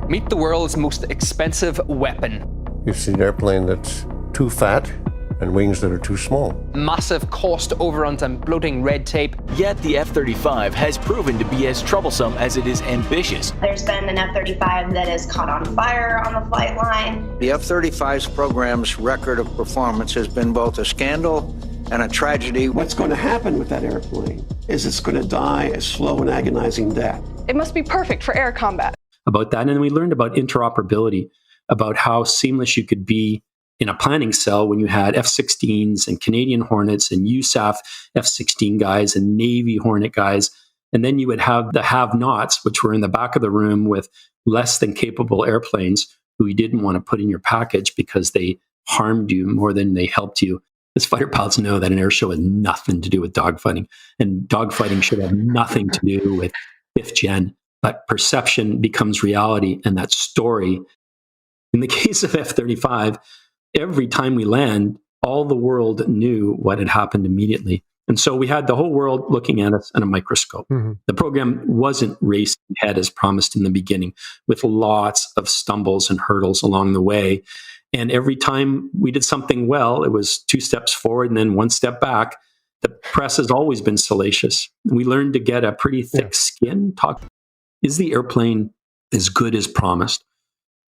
Meet the world's most expensive weapon. You see an airplane that's too fat and wings that are too small. Massive cost overruns and bloating red tape. Yet the F-35 has proven to be as troublesome as it is ambitious. There's been an F-35 that has caught on fire on the flight line. The F-35's program's record of performance has been both a scandal and a tragedy. What's going to happen with that airplane is it's going to die a slow and agonizing death. It must be perfect for air combat. About that, and we learned about interoperability, about how seamless you could be in a planning cell when you had F-16s and Canadian Hornets and USAF F-16 guys and Navy Hornet guys. And then you would have the have-nots, which were in the back of the room with less than capable airplanes who you didn't want to put in your package because they harmed you more than they helped you. As fighter pilots know that an air show has nothing to do with dogfighting, and dogfighting should have nothing to do with fifth gen. But perception becomes reality, and that story. In the case of F-35, every time we land, all the world knew what had happened immediately. And so we had the whole world looking at us in a microscope. Mm-hmm. The program wasn't racing ahead as promised in the beginning, with lots of stumbles and hurdles along the way. And every time we did something well, it was 2 steps forward and then 1 step back. The press has always been salacious. We learned to get a pretty thick skin. Is the airplane as good as promised?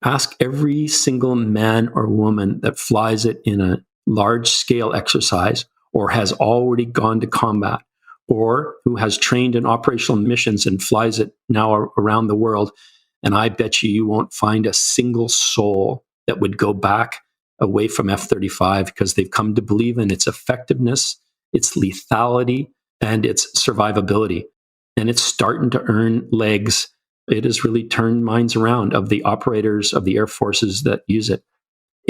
Ask every single man or woman that flies it in a large-scale exercise or has already gone to combat or who has trained in operational missions and flies it now around the world. And I bet you won't find a single soul that would go back away from F-35 because they've come to believe in its effectiveness, its lethality, and its survivability. And it's starting to earn legs. It has really turned minds around of the operators of the air forces that use it.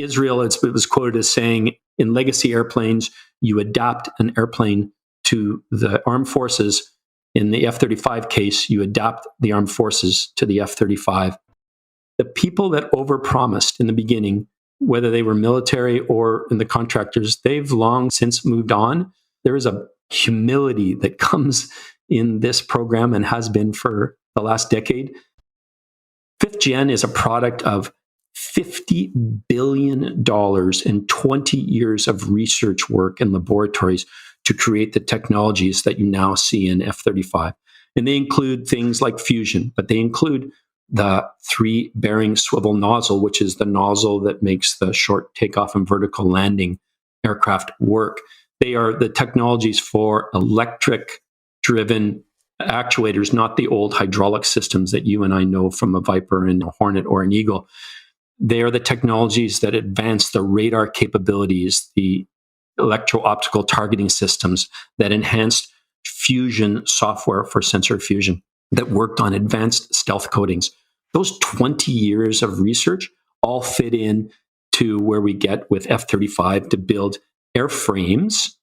Israel, it was quoted as saying, in legacy airplanes, you adapt an airplane to the armed forces. In the F-35 case, you adapt the armed forces to the F-35. The people that overpromised in the beginning, whether they were military or in the contractors, they've long since moved on. There is a humility that comes in this program and has been for the last decade. Fifth Gen is a product of $50 billion and 20 years of research work in laboratories to create the technologies that you now see in F-35. And they include things like fusion, but they include the 3-bearing swivel nozzle, which is the nozzle that makes the short takeoff and vertical landing aircraft work. They are the technologies for electric-driven actuators, not the old hydraulic systems that you and I know from a Viper and a Hornet or an Eagle. They are the technologies that advance the radar capabilities, the electro-optical targeting systems that enhanced fusion software for sensor fusion, that worked on advanced stealth coatings. Those 20 years of research all fit in to where we get with F-35 to build airframes,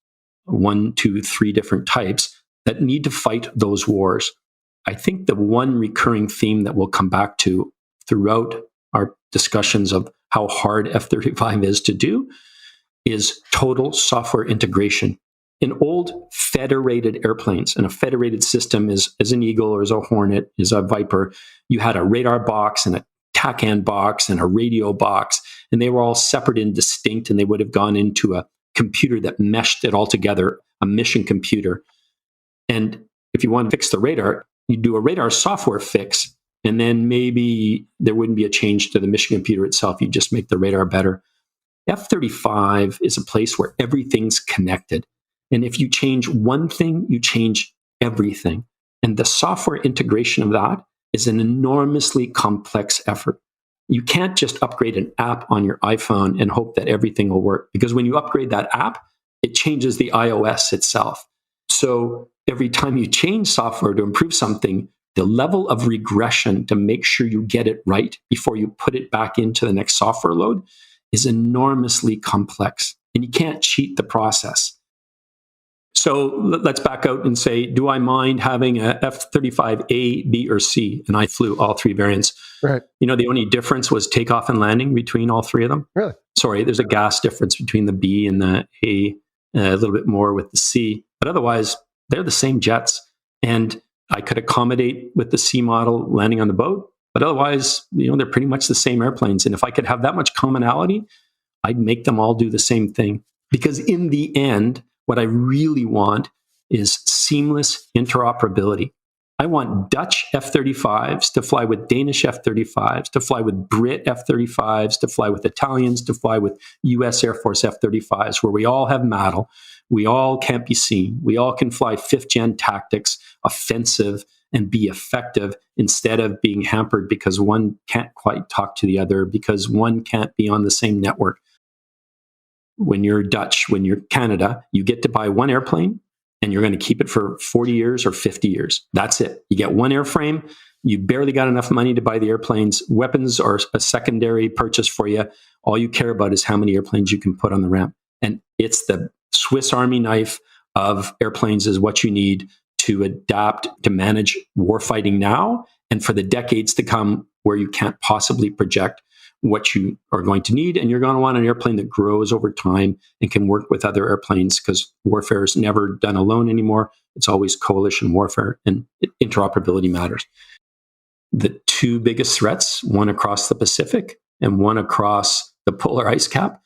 1, 2, 3 different types, that need to fight those wars. I think the one recurring theme that we'll come back to throughout our discussions of how hard F-35 is to do is total software integration. In old federated airplanes, and a federated system is an Eagle or is a Hornet, is a Viper, you had a radar box and a TACAN box and a radio box, and they were all separate and distinct, and they would have gone into a computer that meshed it all together, a mission computer. And if you want to fix the radar, you do a radar software fix, and then maybe there wouldn't be a change to the mission computer itself. You just make the radar better. F-35 is a place where everything's connected. And if you change one thing, you change everything. And the software integration of that is an enormously complex effort. You can't just upgrade an app on your iPhone and hope that everything will work. Because when you upgrade that app, it changes the iOS itself. So every time you change software to improve something, the level of regression to make sure you get it right before you put it back into the next software load is enormously complex. And you can't cheat the process. So let's back out and say, do I mind having a F-35A, B, or C? And I flew all 3 variants. Right. You know, the only difference was takeoff and landing between all 3 of them. Really? Sorry, there's a gas difference between the B and the A, a little bit more with the C. But otherwise, they're the same jets. And I could accommodate with the C model landing on the boat. But otherwise, they're pretty much the same airplanes. And if I could have that much commonality, I'd make them all do the same thing. Because in the end, what I really want is seamless interoperability. I want Dutch F-35s to fly with Danish F-35s, to fly with Brit F-35s, to fly with Italians, to fly with US Air Force F-35s, where we all have metal, we all can't be seen, we all can fly fifth-gen tactics, offensive, and be effective instead of being hampered because one can't quite talk to the other, because one can't be on the same network. When you're Dutch, when you're Canada, you get to buy one airplane, and you're going to keep it for 40 years or 50 years. That's it. You get one airframe. You barely got enough money to buy the airplanes. Weapons are a secondary purchase for you. All you care about is how many airplanes you can put on the ramp. And it's the Swiss Army knife of airplanes is what you need to adapt, to manage warfighting now and for the decades to come, where you can't possibly project what you are going to need. And you're going to want an airplane that grows over time and can work with other airplanes, because warfare is never done alone anymore. It's always coalition warfare, and interoperability matters. The two biggest threats, one across the Pacific and one across the polar ice cap,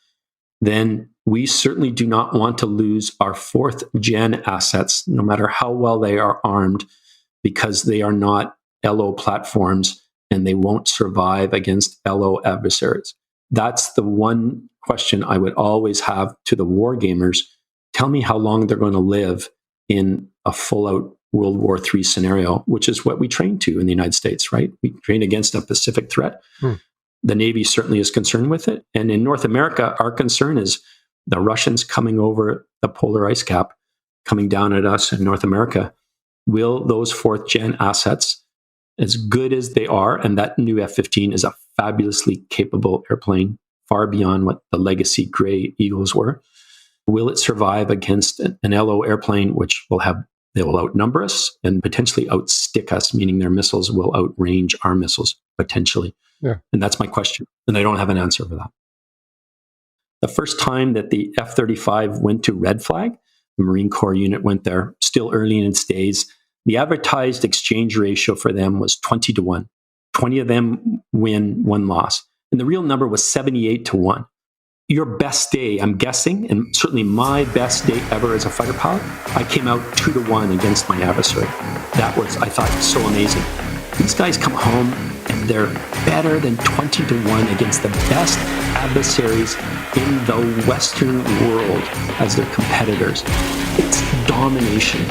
then we certainly do not want to lose our fourth gen assets, no matter how well they are armed, because they are not LO platforms and they won't survive against LO adversaries. That's the one question I would always have to the war gamers. Tell me how long they're going to live in a full-out World War III scenario, which is what we train to in the United States, right? We train against a Pacific threat. The Navy certainly is concerned with it. And in North America, our concern is the Russians coming over the polar ice cap, coming down at us in North America. Will those fourth-gen assets, as good as they are, and that new F-15 is a fabulously capable airplane, far beyond what the legacy gray Eagles were, will it survive against an LO airplane, which they will outnumber us and potentially outstick us, meaning their missiles will outrange our missiles, potentially? Yeah. And that's my question. And I don't have an answer for that. The first time that the F-35 went to red flag, the Marine Corps unit went there, still early in its days. The advertised exchange ratio for them was 20-1. 20 of them win, 1 loss. And the real number was 78-1. Your best day, I'm guessing, and certainly my best day ever as a fighter pilot, I came out 2-1 against my adversary. That was, I thought, so amazing. These guys come home and they're better than 20-1 against the best adversaries in the Western world as their competitors. It's domination.